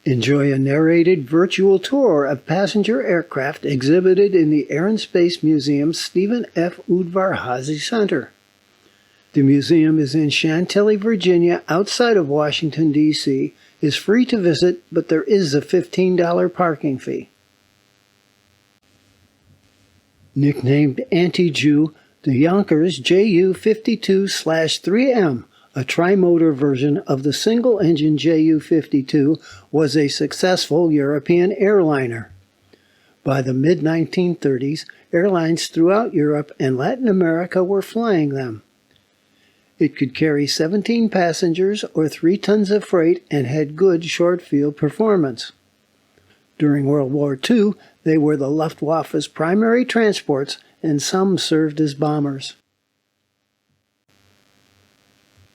Enjoy a narrated virtual tour of passenger aircraft exhibited in the Air and Space Museum's Steven F Udvar-Hazy Center. The museum is in Chantilly, Virginia, outside of Washington, D.C., is free to visit, but there is a $15 parking fee. Nicknamed Anti-Jew, the Yonkers Ju-52/3M, a tri-motor version of the single-engine Ju-52, was a successful European airliner. By the mid-1930s, airlines throughout Europe and Latin America were flying them. It could carry 17 passengers or 3 tons of freight and had good short-field performance. During World War II, they were the Luftwaffe's primary transports, and some served as bombers.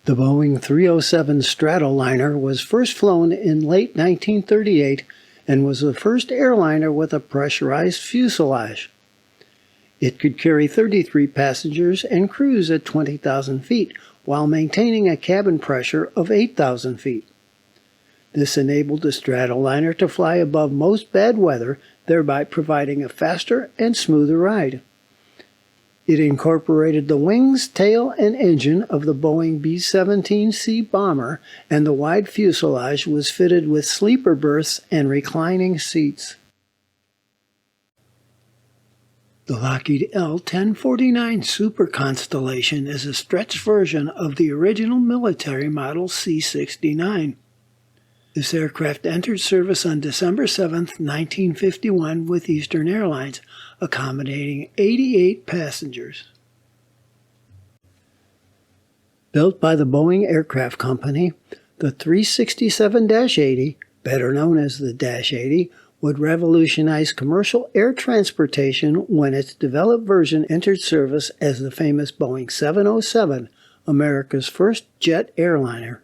The Boeing 307 Stratoliner was first flown in late 1938 and was the first airliner with a pressurized fuselage. It could carry 33 passengers and cruise at 20,000 feet while maintaining a cabin pressure of 8,000 feet. This enabled the Stratoliner to fly above most bad weather, thereby providing a faster and smoother ride. It incorporated the wings, tail, and engine of the Boeing B-17C bomber, and the wide fuselage was fitted with sleeper berths and reclining seats. The Lockheed L-1049 Super Constellation is a stretched version of the original military model C-69. This aircraft entered service on December 7, 1951 with Eastern Airlines, accommodating 88 passengers. Built by the Boeing Aircraft Company, the 367-80, better known as the Dash 80, would revolutionize commercial air transportation when its developed version entered service as the famous Boeing 707, America's first jet airliner.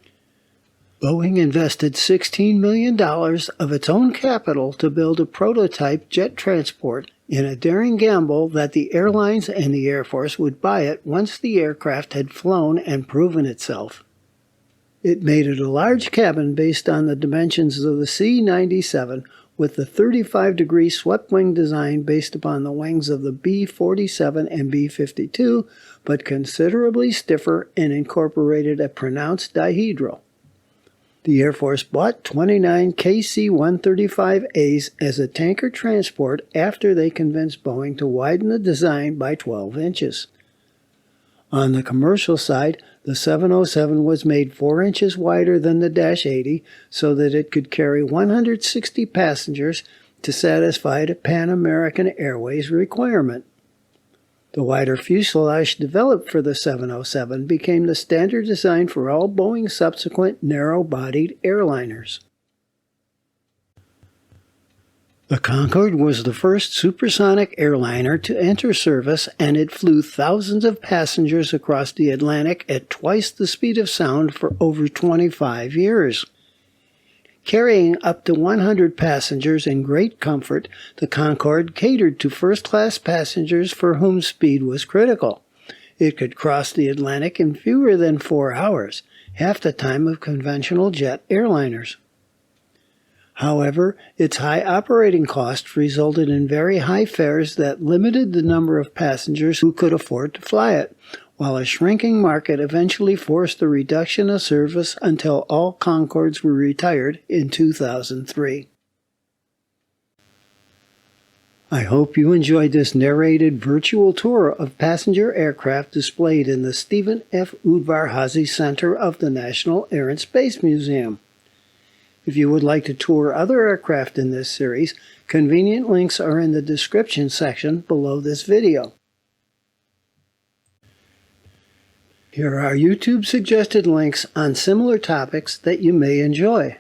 Boeing invested $16 million of its own capital to build a prototype jet transport in a daring gamble that the airlines and the Air Force would buy it once the aircraft had flown and proven itself. It made it a large cabin based on the dimensions of the C-97 with the 35-degree swept-wing design based upon the wings of the B-47 and B-52, but considerably stiffer and incorporated a pronounced dihedral. The Air Force bought 29 KC-135As as a tanker transport after they convinced Boeing to widen the design by 12 inches. On the commercial side, the 707 was made 4 inches wider than the Dash 80 so that it could carry 160 passengers to satisfy the Pan American Airways requirement. The wider fuselage developed for the 707 became the standard design for all Boeing subsequent narrow-bodied airliners. The Concorde was the first supersonic airliner to enter service, and it flew thousands of passengers across the Atlantic at twice the speed of sound for over 25 years. Carrying up to 100 passengers in great comfort, the Concorde catered to first-class passengers for whom speed was critical. It could cross the Atlantic in fewer than 4 hours, half the time of conventional jet airliners. However, its high operating cost resulted in very high fares that limited the number of passengers who could afford to fly it, while a shrinking market eventually forced the reduction of service until all Concordes were retired in 2003. I hope you enjoyed this narrated virtual tour of passenger aircraft displayed in the Steven F Udvar-Hazy Center of the National Air and Space Museum. If you would like to tour other aircraft in this series, convenient links are in the description section below this video. Here are YouTube suggested links on similar topics that you may enjoy.